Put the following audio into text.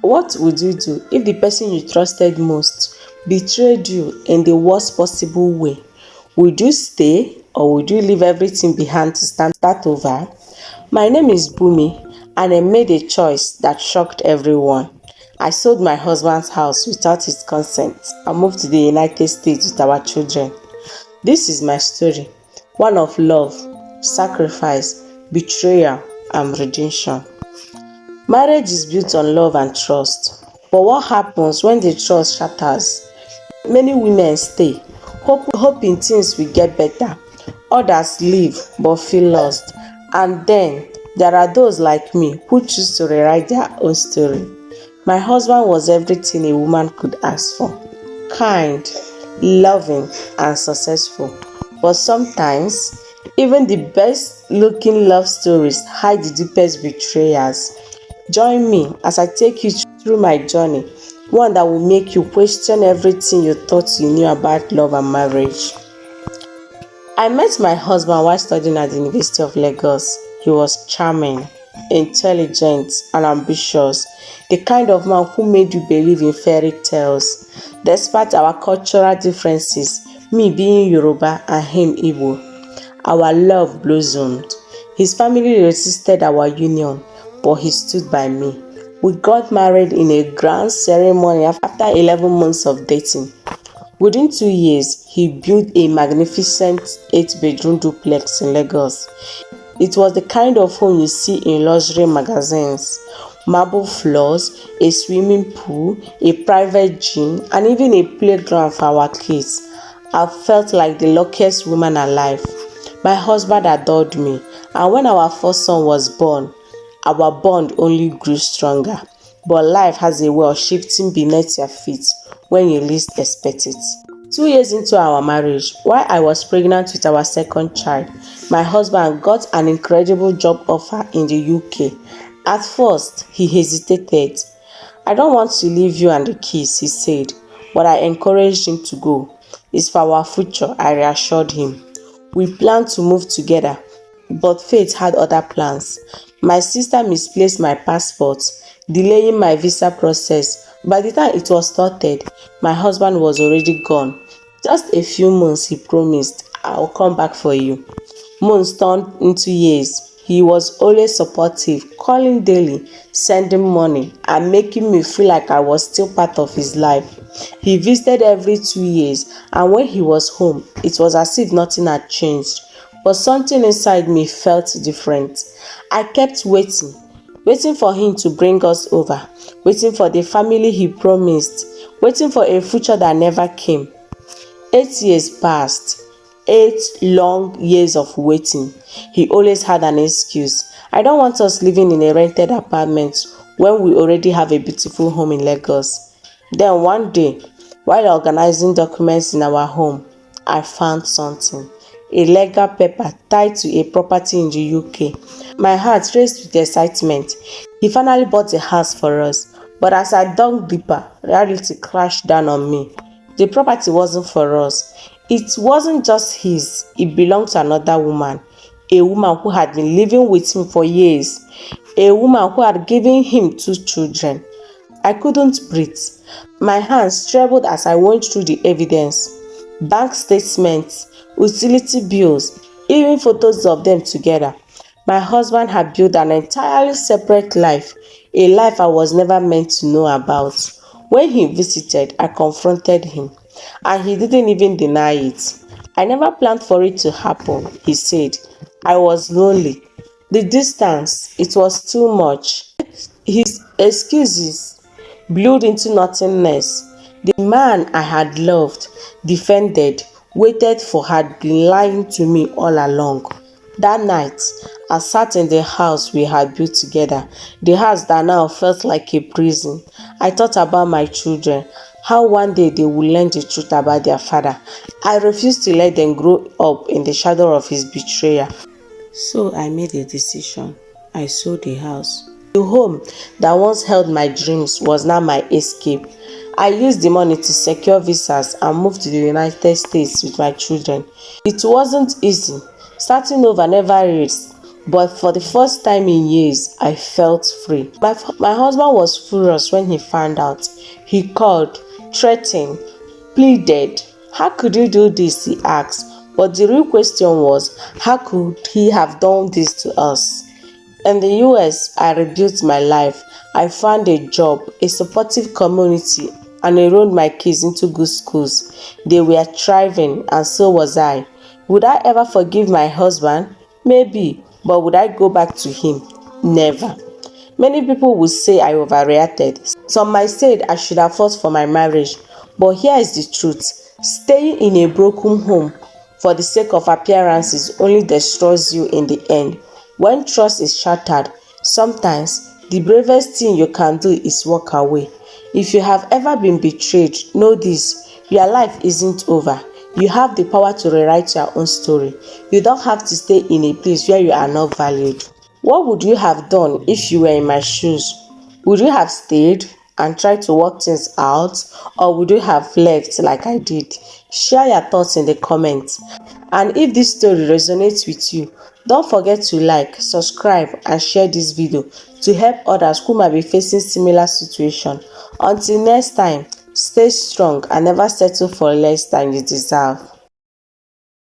What would you do if the person you trusted most betrayed you in the worst possible way? Would you stay or would you leave everything behind to start over? My name is Bumi and I made a choice that shocked everyone. I sold my husband's house without his consent and moved to the United States with our children. This is my story, one of love, sacrifice, betrayal, and redemption. Marriage is built on love and trust. But what happens when the trust shatters? Many women stay, hoping things will get better. Others leave but feel lost. And then there are those like me who choose to rewrite their own story. My husband was everything a woman could ask for. Kind, loving, and successful. But sometimes, even the best looking love stories hide the deepest betrayals. Join me as I take you through my journey, one that will make you question everything you thought you knew about love and marriage. I met my husband while studying at the University of Lagos. He was charming, intelligent, and ambitious, the kind of man who made you believe in fairy tales. Despite our cultural differences, me being Yoruba and him Igbo, our love blossomed. His family resisted our union, but he stood by me. We got married in a grand ceremony after 11 months of dating. Within 2 years, he built a magnificent 8-bedroom duplex in Lagos. It was the kind of home you see in luxury magazines. Marble floors, a swimming pool, a private gym, and even a playground for our kids. I felt like the luckiest woman alive. My husband adored me, and when our first son was born, our bond only grew stronger. But life has a way of shifting beneath your feet when you least expect it. 2 years into our marriage, while I was pregnant with our second child, my husband got an incredible job offer in the UK. At first, he hesitated. "I don't want to leave you and the kids," he said, but I encouraged him to go. "It's for our future," I reassured him. We planned to move together, but fate had other plans. My sister misplaced my passport, delaying my visa process. By the time it was sorted, my husband was already gone. "Just a few months," he promised. "I'll come back for you." Months turned into years. He was always supportive, calling daily, sending money, and making me feel like I was still part of his life. He visited every 2 years, and when he was home, it was as if nothing had changed. But something inside me felt different. I kept waiting for him to bring us over, waiting for the family he promised, waiting for a future that never came. 8 years passed. 8 long years of waiting. He always had an excuse. "I don't want us living in a rented apartment when we already have a beautiful home in Lagos." Then one day, while organizing documents in our home, I found something. A legal paper tied to a property in the UK. My heart raced with excitement. He finally bought a house for us. But as I dug deeper, reality crashed down on me. The property wasn't for us. It wasn't just his. It belonged to another woman. A woman who had been living with him for years. A woman who had given him 2 children. I couldn't breathe. My hands trembled as I went through the evidence. Bank statements, utility bills, even photos of them together. My husband had built an entirely separate life, a life I was never meant to know about. When he visited, I confronted him, and he didn't even deny it. "I never planned for it to happen," he said. "I was lonely. The distance, it was too much." His excuses blew into nothingness. The man I had loved, defended, waited for had been lying to me all along. That night, I sat in the house we had built together, the house that now felt like a prison. I thought about my children, how one day they would learn the truth about their father. I refused to let them grow up in the shadow of his betrayal. So I made a decision. I sold the house. The home that once held my dreams was now my escape. I used the money to secure visas and move to the United States with my children. It wasn't easy. Starting over never reads. But for the first time in years, I felt free. My husband was furious when he found out. He called, threatened, pleaded. How could you do this? He asked. But the real question was, how could he have done this to us? In the US, I rebuilt my life. I found a job, a supportive community, and enrolled my kids into good schools. They were thriving, and so was I. Would I ever forgive my husband? Maybe, but would I go back to him? Never. Many people would say I overreacted. Some might say I should have fought for my marriage. But here is the truth. Staying in a broken home for the sake of appearances only destroys you in the end. When trust is shattered, sometimes the bravest thing you can do is walk away. If you have ever been betrayed, know this: your life isn't over. You have the power to rewrite your own story. You don't have to stay in a place where you are not valued. What would you have done if you were in my shoes? Would you have stayed and tried to work things out, or would you have left like I did? Share your thoughts in the comments. And if this story resonates with you, don't forget to like, subscribe, and share this video to help others who might be facing similar situation. Until next time, stay strong and never settle for less than you deserve.